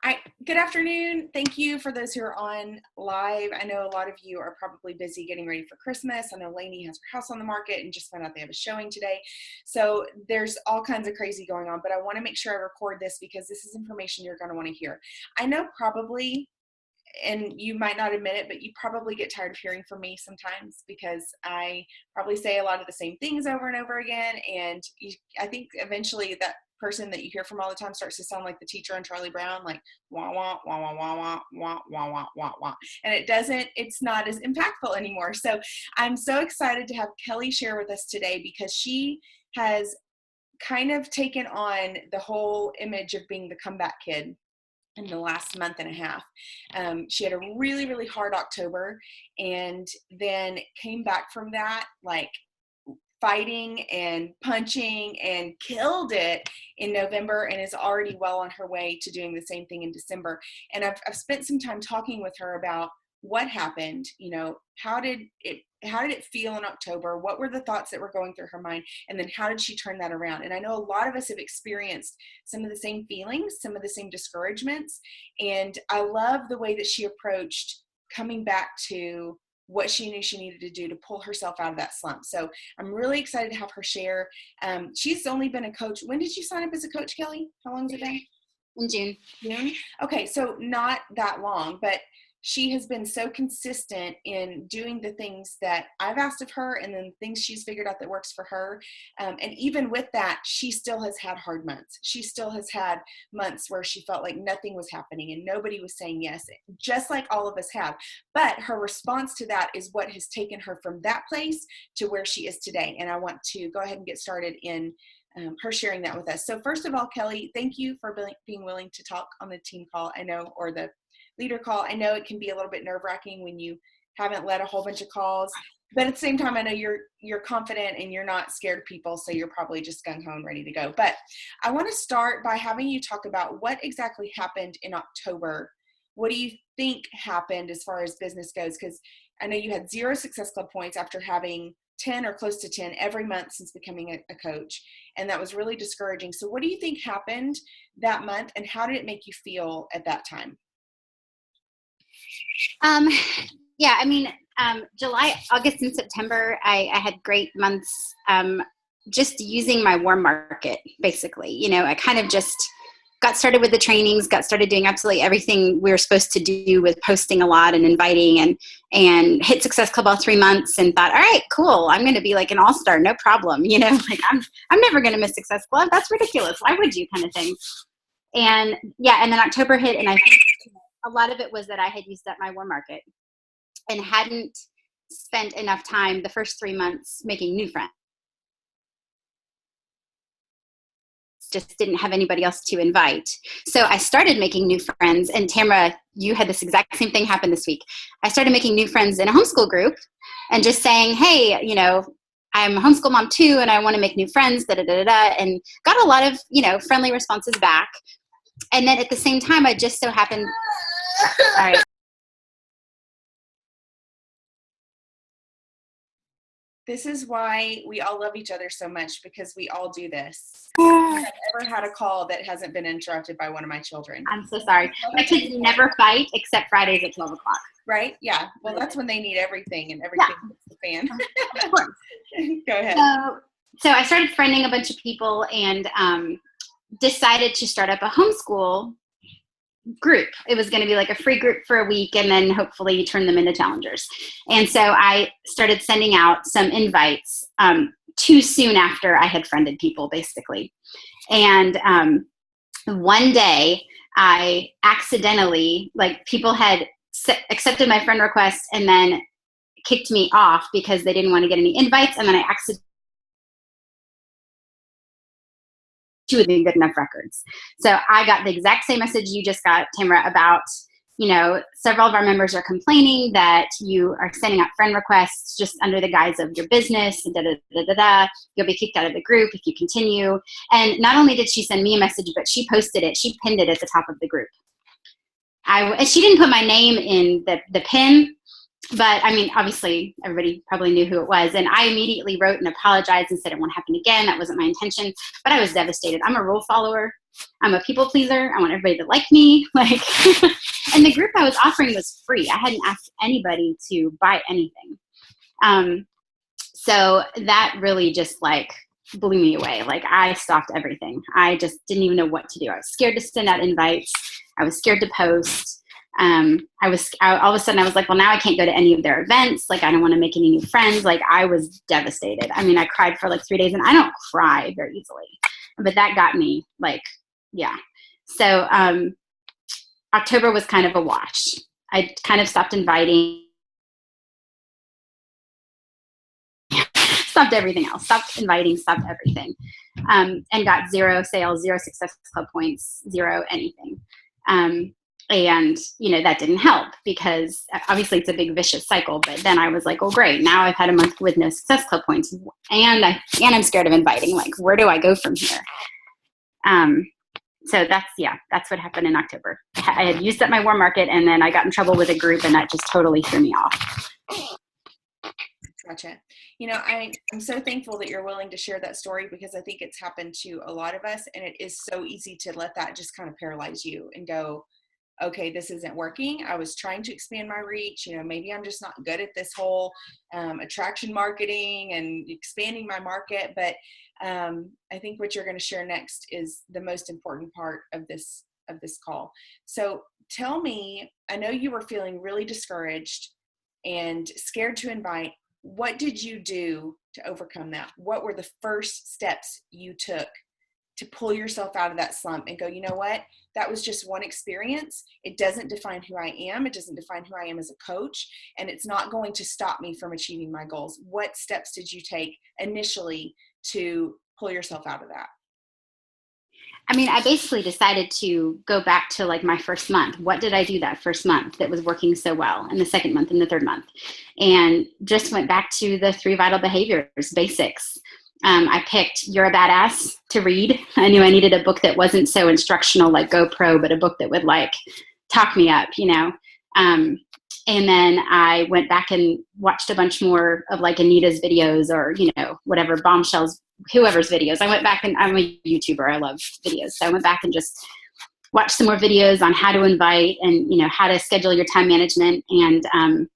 Good afternoon. Thank you for those who are on live. I know a lot of you are probably busy getting ready for Christmas. I know Lainey has her house on the market and just found out they have a showing today. So there's all kinds of crazy going on, but I want to make sure I record this because this is information you're going to want to hear. I know probably, and you might not admit it, but you probably get tired of hearing from me sometimes because I probably say a lot of the same things over and over again. And I think eventually that person that you hear from all the time starts to sound like the teacher on Charlie Brown, like wah, wah, wah, wah, wah, wah, wah, wah, wah, wah, wah. And it's not as impactful anymore. So I'm so excited to have Kelly share with us today because she has kind of taken on the whole image of being the comeback kid in the last month and a half. She had a really, really hard October and then came back from that like fighting and punching and killed it in November and is already well on her way to doing the same thing in December. And I've spent some time talking with her about what happened, you know, how did it feel in October? What were the thoughts that were going through her mind? And then how did she turn that around? And I know a lot of us have experienced some of the same feelings, some of the same discouragements. And I love the way that she approached coming back to what she knew she needed to do to pull herself out of that slump. So I'm really excited to have her share. She's only been a coach. When did you sign up as a coach, Kelly? How long has it been? In June. June? Okay, so not that long, but she has been so consistent in doing the things that I've asked of her and then things she's figured out that works for her. And even with that, she still has had hard months. She still has had months where she felt like nothing was happening and nobody was saying yes, just like all of us have. But her response to that is what has taken her from that place to where she is today. And I want to go ahead and get started in her sharing that with us. So first of all, Kelly, thank you for being willing to talk on the team call. I know, or the leader call. I know it can be a little bit nerve-wracking when you haven't led a whole bunch of calls, but at the same time, I know you're confident and you're not scared of people, so you're probably just gung-ho and ready to go. But I want to start by having you talk about what exactly happened in October. What do you think happened as far as business goes? Because I know you had 0 Success Club points after having 10 or close to 10 every month since becoming a coach. And that was really discouraging. So what do you think happened that month and how did it make you feel at that time? Yeah, I mean, July, August, and September, I had great months just using my warm market, basically. You know, I kind of just got started with the trainings, got started doing absolutely everything we were supposed to do with posting a lot and inviting and hit Success Club all 3 months and thought, all right, cool, I'm going to be like an all-star, no problem. You know, like I'm never going to miss Success Club. That's ridiculous. Why would you, kind of thing. And yeah, and then October hit and I think a lot of it was that I had used up my warm market and hadn't spent enough time the first 3 months making new friends. Just didn't have anybody else to invite. So I started making new friends. And Tamara, you had this exact same thing happen this week. I started making new friends in a homeschool group and just saying, hey, you know, I'm a homeschool mom too, and I want to make new friends, and got a lot of, you know, friendly responses back. And then at the same time, I just so happened, all right. This is why we all love each other so much, because we all do this. I've never had a call that hasn't been interrupted by one of my children. I'm so sorry. My kids never fight except Fridays at 12 o'clock. Right? Yeah. Well, that's when they need everything and everything hits the fan. Of course. Go ahead. So I started friending a bunch of people and decided to start up a homeschool group. It was going to be like a free group for a week and then hopefully turn them into challengers. And so I started sending out some invites too soon after I had friended people, basically. And one day I accidentally, like, people had accepted my friend request and then kicked me off because they didn't want to get any invites. And then I accidentally with good enough records. So I got the exact same message you just got, Tamara, about, you know, several of our members are complaining that you are sending out friend requests just under the guise of your business, and you'll be kicked out of the group if you continue. And not only did she send me a message, but she posted it, she pinned it at the top of the group. And she didn't put my name in the pin, But I mean, obviously everybody probably knew who it was. And I immediately wrote and apologized and said it won't happen again. That wasn't my intention, but I was devastated. I'm a rule follower. I'm a people pleaser. I want everybody to like me. Like, and the group I was offering was free. I hadn't asked anybody to buy anything. So that really just like blew me away. Like I stopped everything. I just didn't even know what to do. I was scared to send out invites. I was scared to post. All of a sudden I was like, well, now I can't go to any of their events. Like, I don't want to make any new friends. Like, I was devastated. I mean, I cried for like 3 days, and I don't cry very easily, but that got me like, yeah. So, October was kind of a wash. I kind of stopped inviting, stopped everything else, stopped inviting, stopped everything, and got 0 sales, 0 Success Club points, 0 anything. And, you know, that didn't help because obviously it's a big vicious cycle. But then I was like, oh, great. Now I've had a month with no Success Club points, and I'm scared of inviting. Like, where do I go from here? So that's what happened in October. I had used up my warm market, and then I got in trouble with a group, and that just totally threw me off. Gotcha. You know, I'm so thankful that you're willing to share that story, because I think it's happened to a lot of us, and it is so easy to let that just kind of paralyze you and go, okay, this isn't working. I was trying to expand my reach. You know, maybe I'm just not good at this whole attraction marketing and expanding my market. But I think what you're going to share next is the most important part of this call. So tell me, I know you were feeling really discouraged and scared to invite. What did you do to overcome that? What were the first steps you took to pull yourself out of that slump and go, you know what? That was just one experience. It doesn't define who I am. It doesn't define who I am as a coach. And it's not going to stop me from achieving my goals. What steps did you take initially to pull yourself out of that? I mean, I basically decided to go back to like my first month. What did I do that first month that was working so well, and the second month and the third month? And just went back to the 3 vital behaviors, basics. I picked You're a Badass to read. I knew I needed a book that wasn't so instructional like GoPro, but a book that would like talk me up, you know. And then I went back and watched a bunch more of like Anita's videos, or, you know, whatever, Bombshells, whoever's videos. I went back, and I'm a YouTuber. I love videos. So I went back and just watched some more videos on how to invite and, you know, how to schedule your time management, and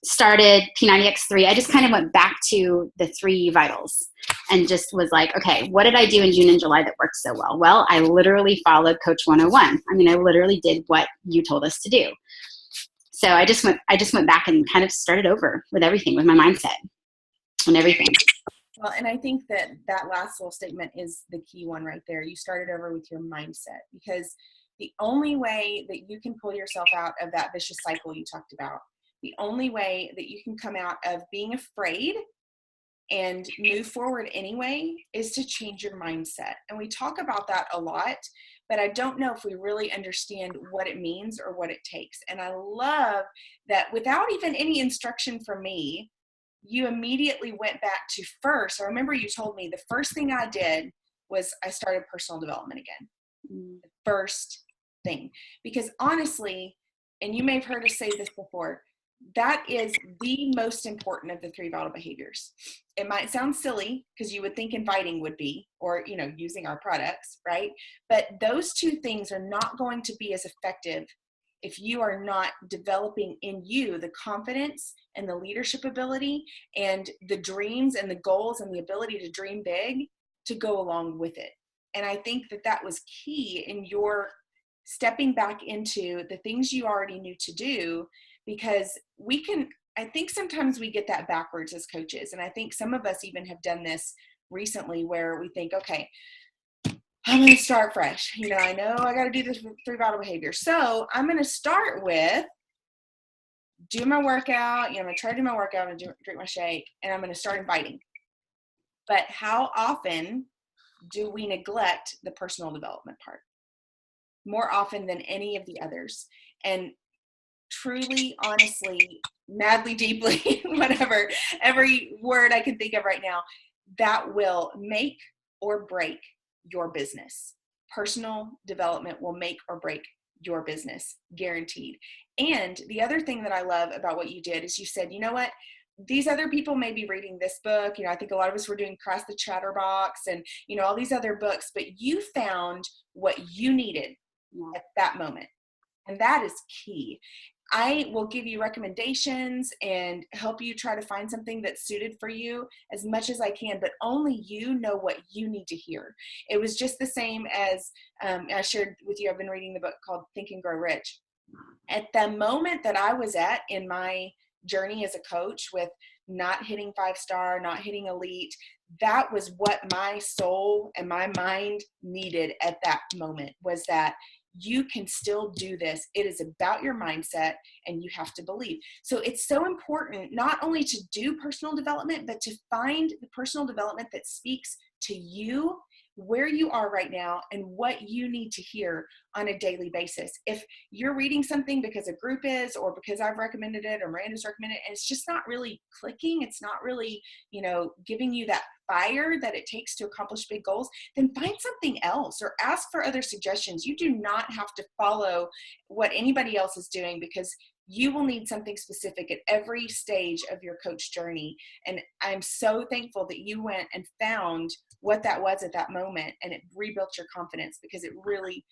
started P90X3. I just kind of went back to the 3 vitals and just was like, okay, what did I do in June and July that worked so well? Well, I literally followed Coach 101. I mean, I literally did what you told us to do. So I just went back and kind of started over with everything, with my mindset and everything. Well, and I think that last little statement is the key one right there. You started over with your mindset, because the only way that you can pull yourself out of that vicious cycle you talked about, the only way that you can come out of being afraid and move forward anyway, is to change your mindset. And we talk about that a lot, but I don't know if we really understand what it means or what it takes. And I love that without even any instruction from me, you immediately went back to first. I remember you told me the first thing I did was I started personal development again. The first thing. Because honestly, and you may have heard us say this before, that is the most important of the 3 vital behaviors. It might sound silly because you would think inviting would be, or, you know, using our products, right? But those 2 things are not going to be as effective if you are not developing in you the confidence and the leadership ability and the dreams and the goals and the ability to dream big to go along with it. And I think that was key in your stepping back into the things you already knew to do, because I think sometimes we get that backwards as coaches. And I think some of us even have done this recently, where we think, okay, I'm going to start fresh. You know I got to do this 3 vital behaviors. So I'm going to start with do my workout. I'm going to try to do my workout and drink my shake, and I'm going to start inviting. But how often do we neglect the personal development part? More often than any of the others. And truly, honestly, madly, deeply, whatever, every word I can think of right now, that will make or break your business. Personal development will make or break your business, guaranteed. And the other thing that I love about what you did is you said, you know what? These other people may be reading this book. I think a lot of us were doing Cross the Chatterbox and, all these other books, but you found what you needed at that moment. And that is key. I will give you recommendations and help you try to find something that's suited for you as much as I can, but only you know what you need to hear. It was just the same as I shared with you. I've been reading the book called Think and Grow Rich. At the moment that I was at in my journey as a coach with not hitting 5-star, not hitting elite, that was what my soul and my mind needed at that moment, was that you can still do this. It is about your mindset and you have to believe. So it's so important not only to do personal development, but to find the personal development that speaks to you, where you are right now, and what you need to hear on a daily basis. If you're reading something because a group is, or because I've recommended it, or Miranda's recommended it, and it's just not really clicking, it's not really, giving you that fire that it takes to accomplish big goals, then find something else or ask for other suggestions. You do not have to follow what anybody else is doing, because you will need something specific at every stage of your coach journey. And I'm so thankful that you went and found what that was at that moment, and it rebuilt your confidence, because it really,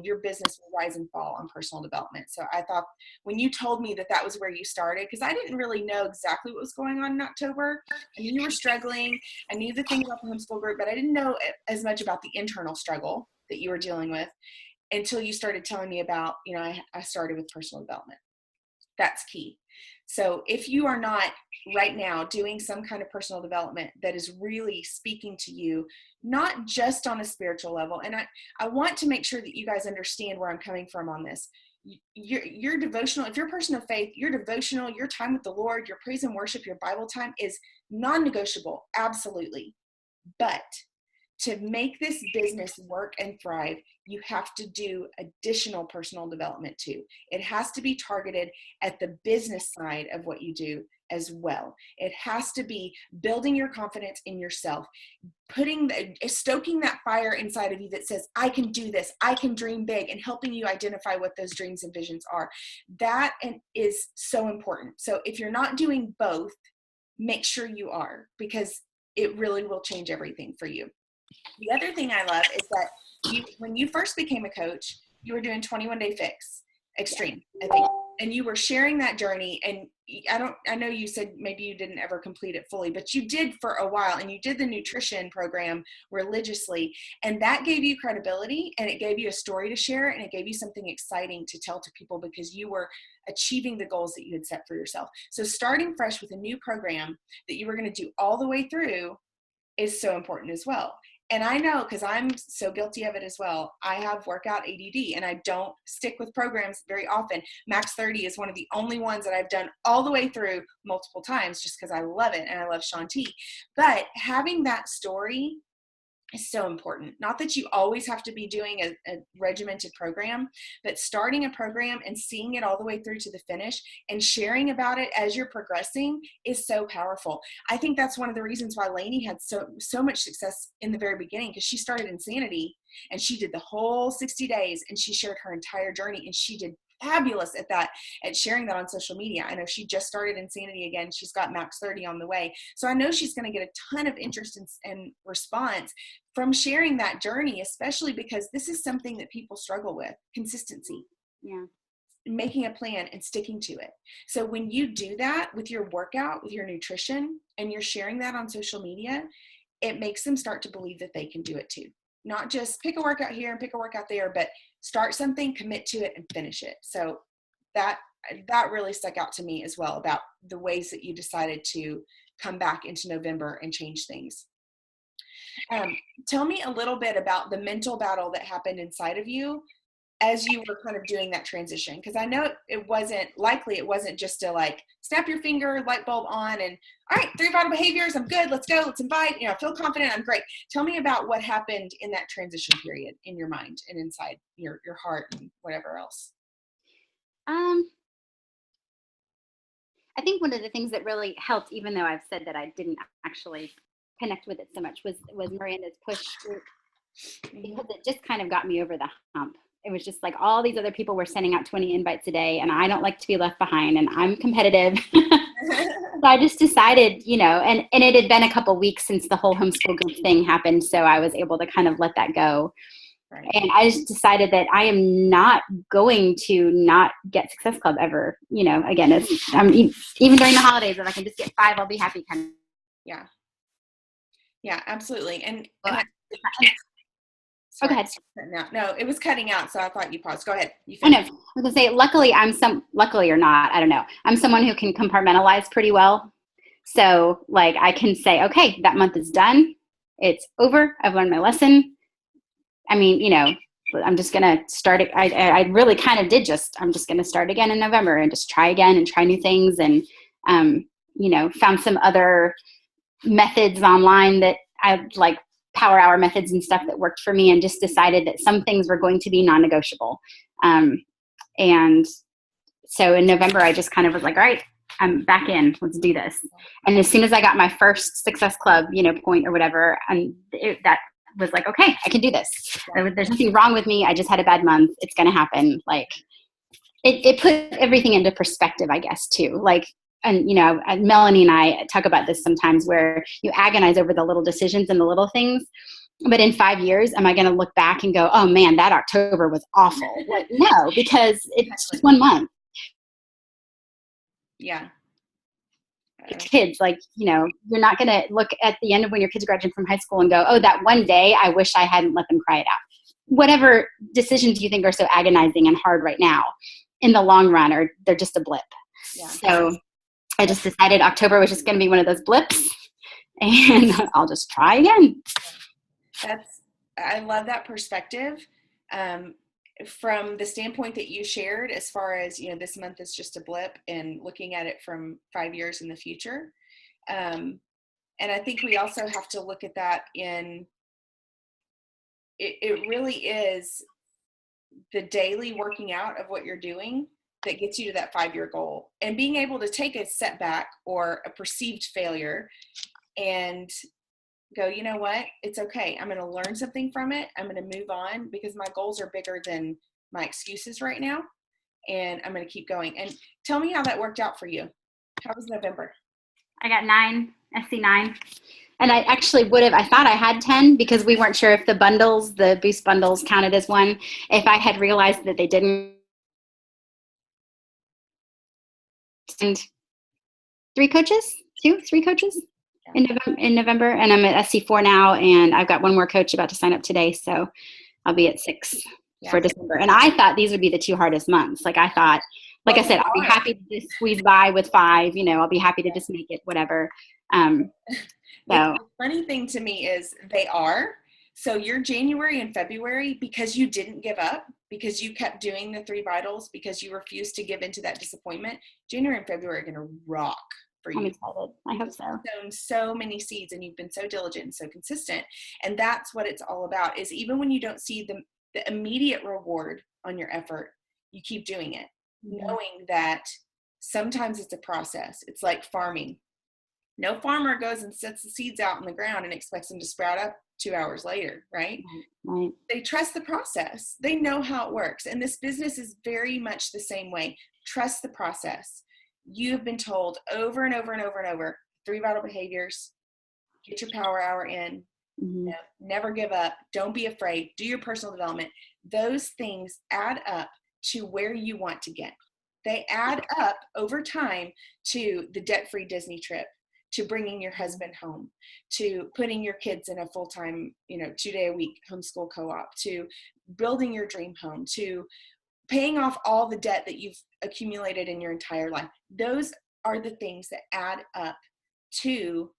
your business will rise and fall on personal development. So I thought when you told me that that was where you started, because I didn't really know exactly what was going on in October. I knew you were struggling. I knew the thing about the homeschool group, but I didn't know as much about the internal struggle that you were dealing with until you started telling me about, I started with personal development. That's key. So if you are not right now doing some kind of personal development that is really speaking to you, not just on a spiritual level, and I want to make sure that you guys understand where I'm coming from on this. Your devotional, if you're a person of faith, your devotional, your time with the Lord, your praise and worship, your Bible time is non-negotiable, absolutely. But to make this business work and thrive, you have to do additional personal development too. It has to be targeted at the business side of what you do as well. It has to be building your confidence in yourself, stoking that fire inside of you that says, I can do this, I can dream big, and helping you identify what those dreams and visions are. That is so important. So if you're not doing both, make sure you are, because it really will change everything for you. The other thing I love is that when you first became a coach, you were doing 21-day fix extreme, I think, and you were sharing that journey. And I know you said maybe you didn't ever complete it fully, but you did for a while, and you did the nutrition program religiously, and that gave you credibility, and it gave you a story to share, and it gave you something exciting to tell to people, because you were achieving the goals that you had set for yourself. So starting fresh with a new program that you were going to do all the way through is so important as well. And I know, because I'm so guilty of it as well, I have workout ADD, and I don't stick with programs very often. Max 30 is one of the only ones that I've done all the way through multiple times, just because I love it and I love Shanti. But having that story is so important. Not that you always have to be doing a regimented program, but starting a program and seeing it all the way through to the finish and sharing about it as you're progressing is so powerful. I think that's one of the reasons why Lainey had so much success in the very beginning, because she started Insanity and she did the whole 60 days and she shared her entire journey, and she did fabulous at that, at sharing that on social media. I know she just started Insanity again. She's got Max 30 on the way. So I know she's going to get a ton of interest and response from sharing that journey, especially because this is something that people struggle with: consistency. Yeah. Making a plan and sticking to it. So when you do that with your workout, with your nutrition, and you're sharing that on social media, it makes them start to believe that they can do it too. Not just pick a workout here and pick a workout there, but start something, commit to it, and finish it. So that really stuck out to me as well, about the ways that you decided to come back into November and change things. Tell me a little bit about the mental battle that happened inside of you as you were kind of doing that transition, because I know it wasn't just to like snap your finger, light bulb on, and all right, 3 vital behaviors, I'm good, let's go, let's invite, feel confident, I'm great. Tell me about what happened in that transition period in your mind and inside your heart and whatever else. I think one of the things that really helped, even though I've said that I didn't actually connect with it so much, was Miranda's push group, because it just kind of got me over the hump. it was just like all these other people were sending out 20 invites a day, and I don't like to be left behind, and I'm competitive. So I just decided, and it had been a couple weeks since the whole homeschool group thing happened. So I was able to kind of let that go. Right. And I just decided that I am not going to not get Success Club ever. Again, even during the holidays, if I can just get 5, I'll be happy. Kind of. Yeah. Yeah, absolutely. Go ahead. No, it was cutting out, so I thought you paused. Go ahead. I know. I was gonna say, luckily or not, I don't know. I'm someone who can compartmentalize pretty well. So like I can say, okay, that month is done. It's over. I've learned my lesson. I mean, I'm just going to start it. I really kind of did I'm just going to start again in November and just try again and try new things. And, found some other methods online that I like, power hour methods and stuff that worked for me, and just decided that some things were going to be non-negotiable. And so in November, I just kind of was like, all right, I'm back in, let's do this. And as soon as I got my first Success Club, point or whatever, and that was like, okay, I can do this. There's nothing wrong with me. I just had a bad month. It's going to happen. Like it put everything into perspective, I guess, too. Like, and, Melanie and I talk about this sometimes, where you agonize over the little decisions and the little things. But in 5 years, am I going to look back and go, oh man, that October was awful? Like, no, because it's just 1 month. Yeah. Kids, like, you're not going to look at the end of when your kids graduate from high school and go, oh, that one day I wish I hadn't let them cry it out. Whatever decisions you think are so agonizing and hard right now, in the long run, they're just a blip. Yeah. So I just decided October was just going to be one of those blips, and I'll just try again. I love that perspective. From the standpoint that you shared, as far as, this month is just a blip, and looking at it from 5 years in the future. And I think we also have to look at that it really is the daily working out of what you're doing that gets you to that 5-year goal, and being able to take a setback or a perceived failure and go, you know what, it's okay. I'm going to learn something from it. I'm going to move on, because my goals are bigger than my excuses right now. And I'm going to keep going. And tell me how that worked out for you. How was November? I got 9, SC9. And I actually I thought I had 10, because we weren't sure if the boost bundles counted as one. If I had realized that they didn't. And 3 coaches in November, and I'm at SC4 now, and I've got 1 more coach about to sign up today, so I'll be at 6 for December. And I thought these would be the 2 hardest months. Like I thought, I said, I'll be happy to just squeeze by with 5. I'll be happy to just make it whatever. The funny thing to me is they are. So your January and February, because you didn't give up, because you kept doing the 3 vitals, because you refused to give into that disappointment, January and February are going to rock for you. I'm excited. I hope so. You've sown so many seeds, and you've been so diligent and so consistent. And that's what it's all about, is even when you don't see the immediate reward on your effort, you keep doing it, knowing that sometimes it's a process. It's like farming. No farmer goes and sets the seeds out in the ground and expects them to sprout up 2 hours later, right? Right. They trust the process. They know how it works. And this business is very much the same way. Trust the process. You've been told over and over and over and over, 3 vital behaviors, get your power hour in, never give up, don't be afraid, do your personal development. Those things add up to where you want to get. They add up over time to the debt-free Disney trip, to bringing your husband home, to putting your kids in a full-time, 2-day-a-week homeschool co-op, to building your dream home, to paying off all the debt that you've accumulated in your entire life. Those are the things that add up to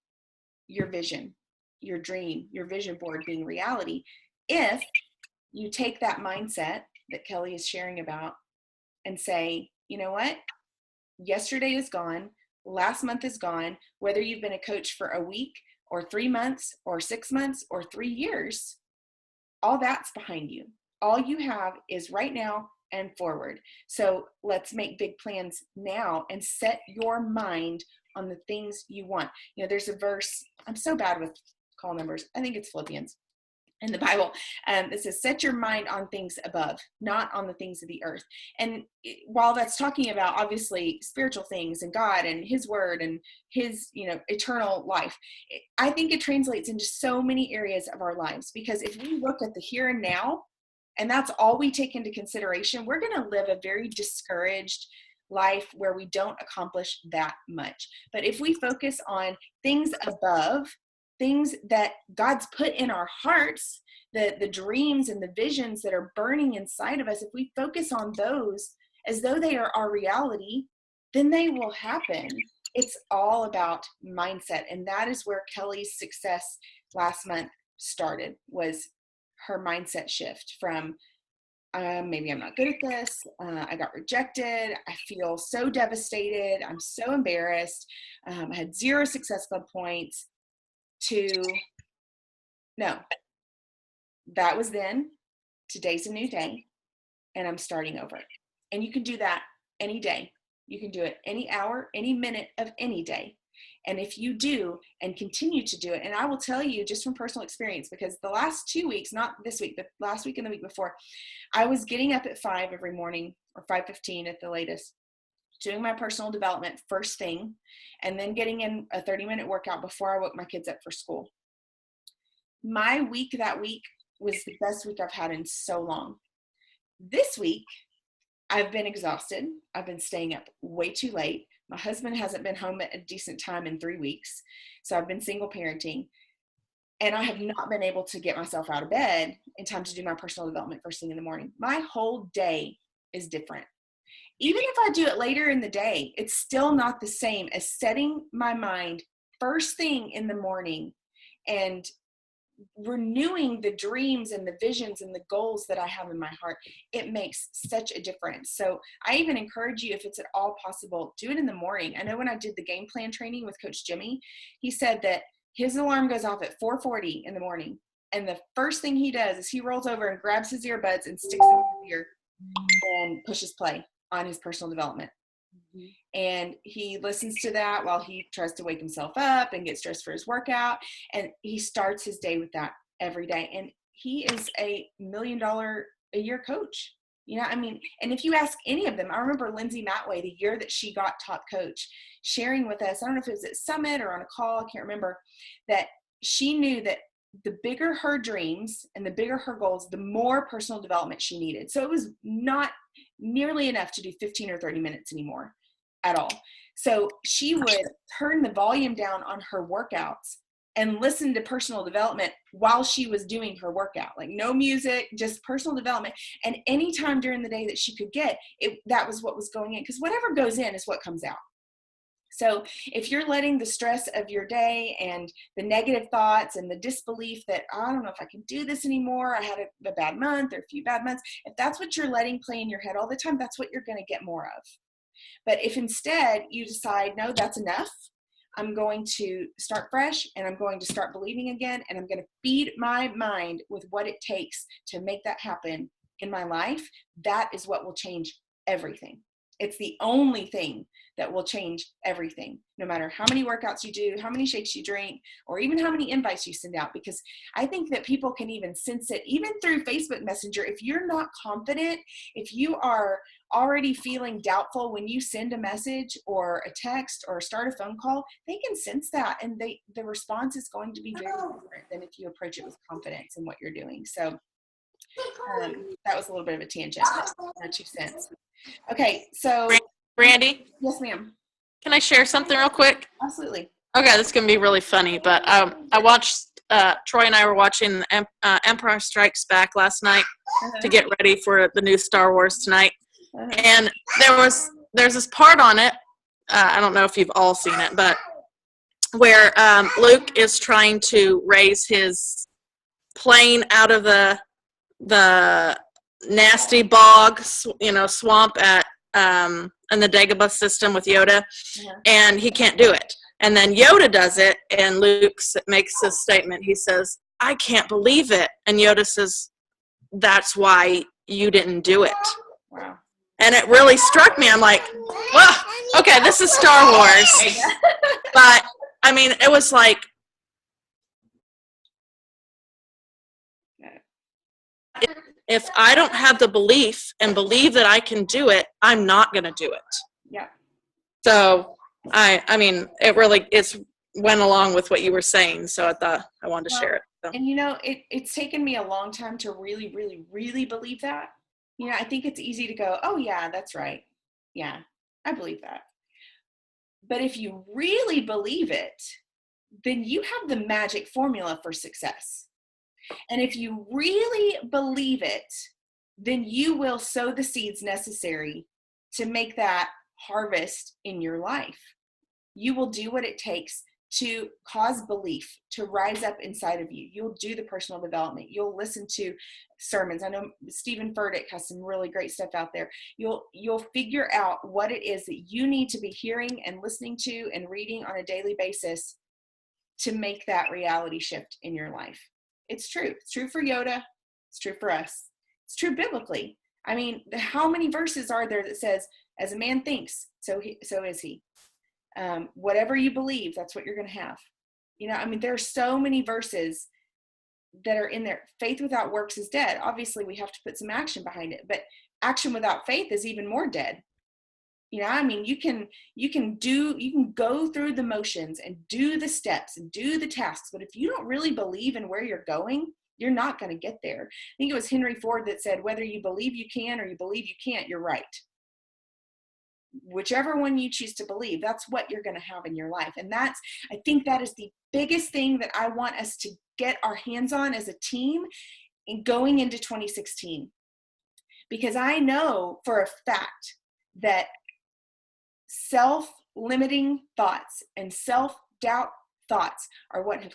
your vision, your dream, your vision board being reality. If you take that mindset that Kelly is sharing about and say, you know what, yesterday is gone. Last month is gone. Whether you've been a coach for a week or 3 months or 6 months or 3 years, all that's behind you. All you have is right now and forward. So let's make big plans now and set your mind on the things you want. There's a verse, I'm so bad with call numbers. I think it's Philippians. in the Bible. It says, set your mind on things above, not on the things of the earth. And while that's talking about obviously spiritual things and God and his word and his, eternal life, I think it translates into so many areas of our lives, because if we look at the here and now, and that's all we take into consideration, we're going to live a very discouraged life where we don't accomplish that much. But if we focus on things above, things that God's put in our hearts, the dreams and the visions that are burning inside of us, if we focus on those as though they are our reality, then they will happen. It's all about mindset. And that is where Kelly's success last month started, was her mindset shift from, maybe I'm not good at this. I got rejected. I feel so devastated. I'm so embarrassed. I had 0 Success Club points, to no, that was then. Today's a new day, and I'm starting over. And you can do that any day. You can do it any hour, any minute of any day. And if you do and continue to do it, and I will tell you just from personal experience, because the last 2 weeks, not this week, but last week and the week before, I was getting up at 5 every morning, or 5:15 at the latest, doing my personal development first thing, and then getting in a 30-minute workout before I woke my kids up for school. My week that week was the best week I've had in so long. This week, I've been exhausted. I've been staying up way too late. My husband hasn't been home at a decent time in 3 weeks. So I've been single parenting, and I have not been able to get myself out of bed in time to do my personal development first thing in the morning. My whole day is different. Even if I do it later in the day, it's still not the same as setting my mind first thing in the morning and renewing the dreams and the visions and the goals that I have in my heart. It makes such a difference. So I even encourage you, if it's at all possible, do it in the morning. I know when I did the game plan training with Coach Jimmy, he said that his alarm goes off at 4:40 in the morning. And the first thing he does is he rolls over and grabs his earbuds and sticks them in his ear and pushes play on his personal development. Mm-hmm. And he listens to that while he tries to wake himself up and gets dressed for his workout. And he starts his day with that every day. And he is a $1 million a year coach. And if you ask any of them, I remember Lindsay Matway, the year that she got top coach, sharing with us, I don't know if it was at Summit or on a call, I can't remember, that she knew that the bigger her dreams and the bigger her goals, the more personal development she needed. So it was not nearly enough to do 15 or 30 minutes anymore at all. So she would turn the volume down on her workouts and listen to personal development while she was doing her workout. Like no music, just personal development. And any time during the day that she could get, that was what was going in. Because whatever goes in is what comes out. So if you're letting the stress of your day and the negative thoughts and the disbelief that, I don't know if I can do this anymore, I had a bad month or a few bad months, if that's what you're letting play in your head all the time, that's what you're going to get more of. But if instead you decide, no, that's enough, I'm going to start fresh and I'm going to start believing again, and I'm going to feed my mind with what it takes to make that happen in my life, that is what will change everything. It's the only thing that will change everything, no matter how many workouts you do, how many shakes you drink, or even how many invites you send out. Because I think that people can even sense it, even through Facebook Messenger. If you're not confident, if you are already feeling doubtful when you send a message or a text or start a phone call, they can sense that, and the response is going to be very different than if you approach it with confidence in what you're doing. So that was a little bit of a tangent, or 2 cents. Okay, so Brandy? Yes, ma'am. Can I share something real quick? Absolutely. Okay, this is going to be really funny, but I watched, Troy and I were watching Empire Strikes Back last night to get ready for the new Star Wars tonight. And there's this part on it, I don't know if you've all seen it, but where Luke is trying to raise his plane out of the nasty bog, swamp at in the Dagobah system with Yoda, and he can't do it. And then Yoda does it, and Luke makes this statement. He says, "I can't believe it." And Yoda says, "That's why you didn't do it." Wow. And it really struck me. I'm like, well, okay, this is Star Wars. But, I mean, it was like, if I don't have the belief and believe that I can do it, I'm not going to do it. Yeah. So I mean, it's went along with what you were saying. So I thought I wanted to share it. So. And it's taken me a long time to really, really, really believe that. I think it's easy to go, oh yeah, that's right. Yeah, I believe that. But if you really believe it, then you have the magic formula for success. And if you really believe it, then you will sow the seeds necessary to make that harvest in your life. You will do what it takes to cause belief to rise up inside of you. You'll do the personal development. You'll listen to sermons. I know Stephen Furtick has some really great stuff out there. You'll figure out what it is that you need to be hearing and listening to and reading on a daily basis to make that reality shift in your life. It's true. It's true for Yoda. It's true for us. It's true biblically. I mean, how many verses are there that says, as a man thinks, so is he. Whatever you believe, that's what you're going to have. I mean, there are so many verses that are in there. Faith without works is dead. Obviously, we have to put some action behind it, but action without faith is even more dead. I mean, you can go through the motions and do the steps and do the tasks, but if you don't really believe in where you're going, you're not going to get there. I think it was Henry Ford that said, whether you believe you can or you believe you can't, you're right. Whichever one you choose to believe, that's what you're going to have in your life. And I think that is the biggest thing that I want us to get our hands on as a team in going into 2016. Because I know for a fact that self-limiting thoughts and self-doubt thoughts are what have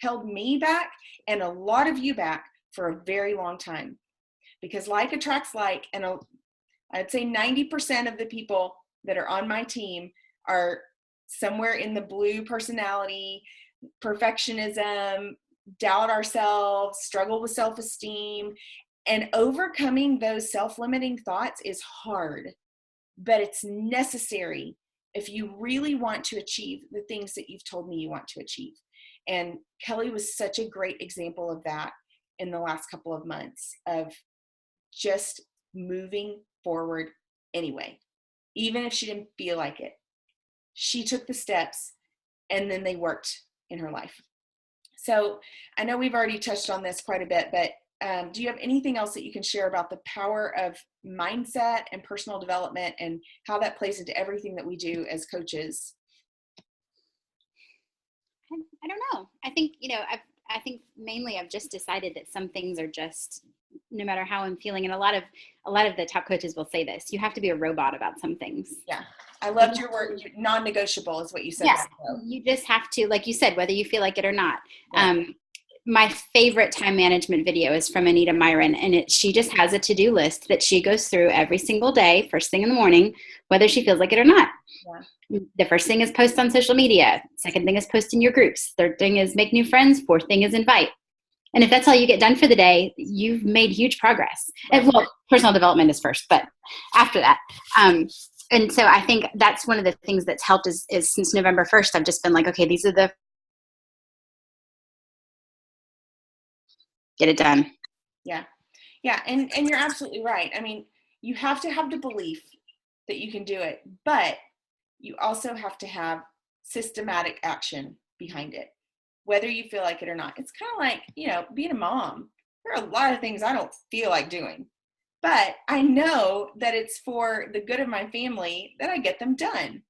held me back and a lot of you back for a very long time. Because like attracts like, and I'd say 90% of the people that are on my team are somewhere in the blue personality, perfectionism, doubt ourselves, struggle with self-esteem, and overcoming those self-limiting thoughts is hard, but it's necessary if you really want to achieve the things that you've told me you want to achieve. And Kelly was such a great example of that in the last couple of months, of just moving forward anyway, even if she didn't feel like it. She took the steps and then they worked in her life. So I know we've already touched on this quite a bit, but do you have anything else that you can share about the power of mindset and personal development and how that plays into everything that we do as coaches? I don't know. I think, I think mainly I've just decided that some things are just, no matter how I'm feeling. And a lot of the top coaches will say this, you have to be a robot about some things. Yeah. I loved your word. Non-negotiable is what you said. Yeah. You just have to, like you said, whether you feel like it or not. Right. My favorite time management video is from Anita Myron, and she just has a to-do list that she goes through every single day, first thing in the morning, whether she feels like it or not. Yeah. The first thing is post on social media. Second thing is post in your groups. Third thing is make new friends. Fourth thing is invite. And if that's all you get done for the day, you've made huge progress. Right. And, well, personal development is first, but after that. And so I think that's one of the things that's helped is since November 1st, I've just been like, okay, these are the get it done. Yeah. Yeah. And you're absolutely right. I mean, you have to have the belief that you can do it, but you also have to have systematic action behind it, whether you feel like it or not. It's kind of like, being a mom. There are a lot of things I don't feel like doing, but I know that it's for the good of my family that I get them done.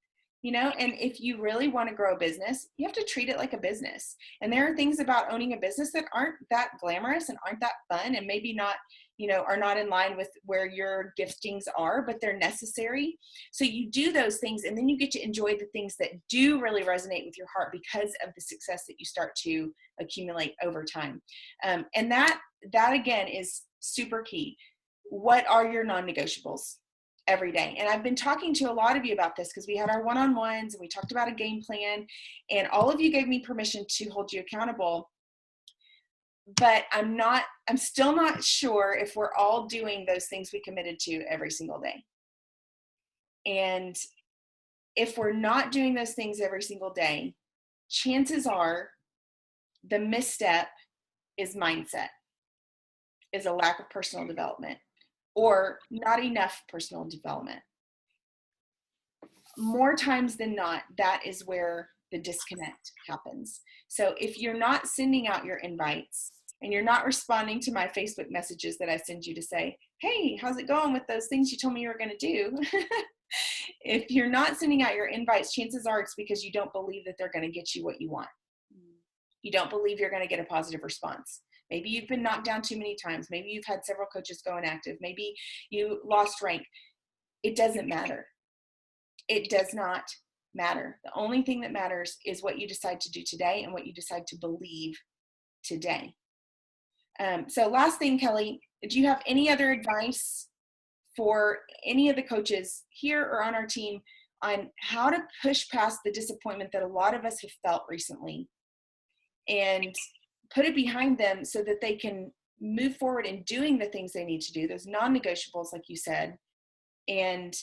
And if you really want to grow a business, you have to treat it like a business. And there are things about owning a business that aren't that glamorous and aren't that fun and maybe not, are not in line with where your giftings are, but they're necessary. So you do those things and then you get to enjoy the things that do really resonate with your heart because of the success that you start to accumulate over time. And that again is super key. What are your non-negotiables? Every day. And I've been talking to a lot of you about this because we had our one-on-ones and we talked about a game plan and all of you gave me permission to hold you accountable. But I'm still not sure if we're all doing those things we committed to every single day. And if we're not doing those things every single day, chances are the misstep is mindset. is a lack of personal development or not enough personal development. More times than not, that is where the disconnect happens. So if you're not sending out your invites and you're not responding to my Facebook messages that I send you to say, hey, how's it going with those things you told me you were going to do? If you're not sending out your invites, chances are it's because you don't believe that they're going to get you what you want. You don't believe you're going to get a positive response. Maybe you've been knocked down too many times. Maybe you've had several coaches go inactive. Maybe you lost rank. It doesn't matter. It does not matter. The only thing that matters is what you decide to do today and what you decide to believe today. So last thing, Kelly, do you have any other advice for any of the coaches here or on our team on how to push past the disappointment that a lot of us have felt recently and put it behind them so that they can move forward in doing the things they need to do, those non-negotiables, like you said, and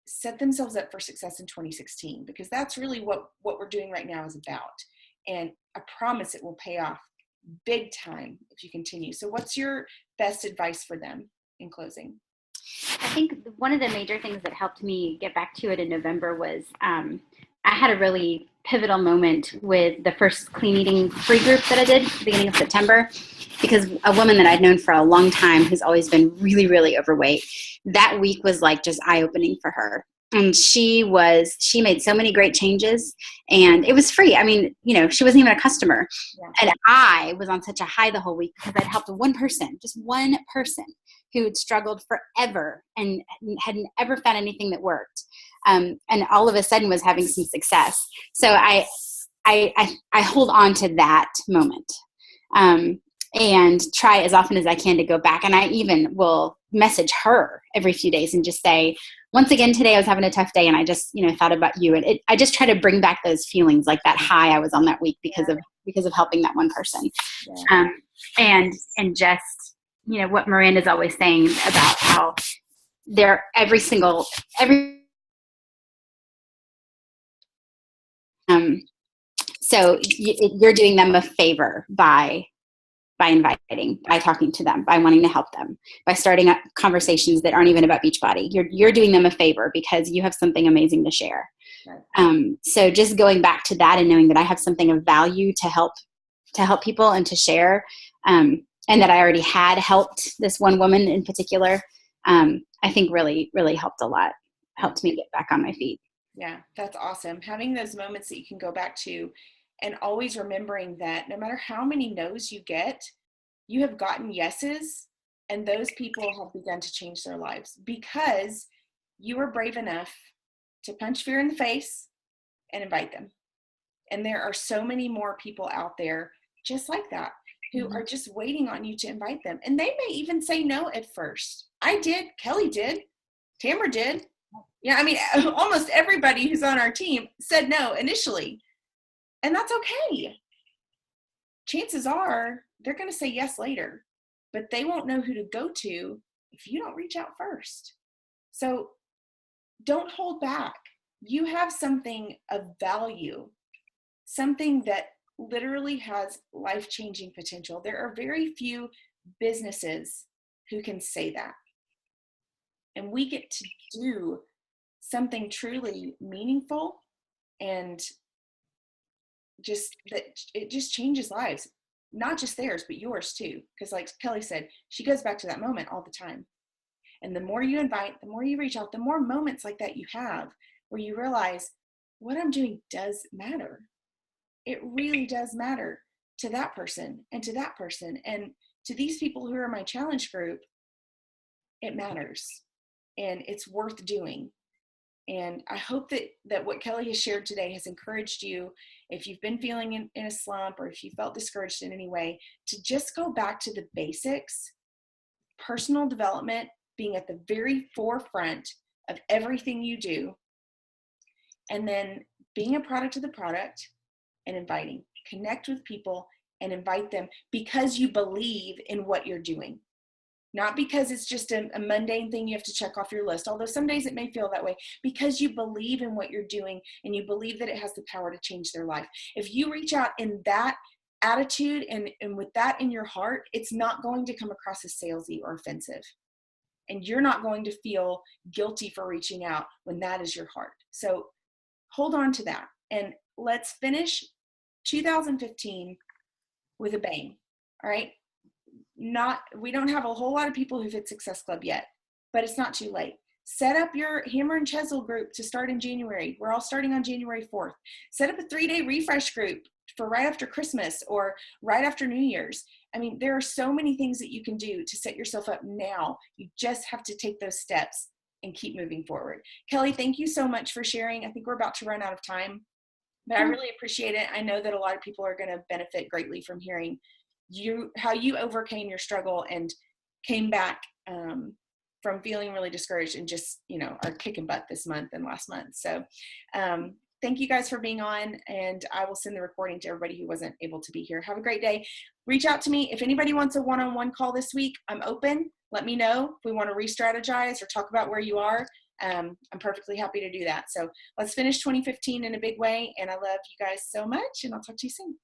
set themselves up for success in 2016, because that's really what we're doing right now is about. And I promise it will pay off big time if you continue. So what's your best advice for them in closing? I think one of the major things that helped me get back to it in November was I had a really pivotal moment with the first clean eating free group that I did at the beginning of September, because a woman that I'd known for a long time who's always been really, really overweight, that week was like just eye-opening for her. And she made so many great changes, and it was free. I mean, she wasn't even a customer. Yeah. And I was on such a high the whole week because I'd helped just one person who had struggled forever and hadn't ever found anything that worked. And all of a sudden was having some success. So I hold on to that moment, and try as often as I can to go back. And I even will message her every few days and just say, once again, today I was having a tough day and I just, thought about you. And I just try to bring back those feelings, like that high I was on that week because of helping that one person. Yeah. And just, what Miranda's always saying about how so you're doing them a favor by inviting, by talking to them, by wanting to help them, by starting up conversations that aren't even about Beachbody. You're doing them a favor because you have something amazing to share. Right. So just going back to that and knowing that I have something of value to help people and to share, and that I already had helped this one woman in particular, I think really, really helped a lot, helped me get back on my feet. Yeah, that's awesome. Having those moments that you can go back to, and always remembering that no matter how many no's you get, you have gotten yeses, and those people have begun to change their lives because you were brave enough to punch fear in the face and invite them. And there are so many more people out there just like that who are just waiting on you to invite them. And they may even say no at first. I did. Kelly did. Tamara did. Yeah, I mean, almost everybody who's on our team said no initially. And that's okay. Chances are they're going to say yes later, but they won't know who to go to if you don't reach out first. So don't hold back. You have something of value, something that literally has life-changing potential. There are very few businesses who can say that. And we get to do something truly meaningful, and just that it just changes lives, not just theirs, but yours too. Because like Kelly said, she goes back to that moment all the time. And the more you invite, the more you reach out, the more moments like that you have where you realize what I'm doing does matter. It really does matter to that person and to that person. And to these people who are my challenge group, it matters. And it's worth doing. And I hope that what Kelly has shared today has encouraged you, if you've been feeling in a slump or if you felt discouraged in any way, to just go back to the basics, personal development being at the very forefront of everything you do, and then being a product of the product and inviting. Connect with people and invite them because you believe in what you're doing. Not because it's just a mundane thing you have to check off your list, although some days it may feel that way, because you believe in what you're doing and you believe that it has the power to change their life. If you reach out in that attitude and with that in your heart, it's not going to come across as salesy or offensive. And you're not going to feel guilty for reaching out when that is your heart. So hold on to that. And let's finish 2015 with a bang. All right. We don't have a whole lot of people who've hit Success Club yet, but it's not too late. Set up your Hammer and Chisel group to start in January. We're all starting on January 4th. Set up a 3-day refresh group for right after Christmas or right after New Year's. I mean, there are so many things that you can do to set yourself up now. You just have to take those steps and keep moving forward. Kelly, thank you so much for sharing. I think we're about to run out of time, but I really appreciate it. I know that a lot of people are going to benefit greatly from hearing how you overcame your struggle and came back from feeling really discouraged and just, are kicking butt this month and last month. So thank you guys for being on, and I will send the recording to everybody who wasn't able to be here. Have a great day. Reach out to me. If anybody wants a one-on-one call this week, I'm open. Let me know if we want to re-strategize or talk about where you are. I'm perfectly happy to do that. So let's finish 2015 in a big way. And I love you guys so much, and I'll talk to you soon.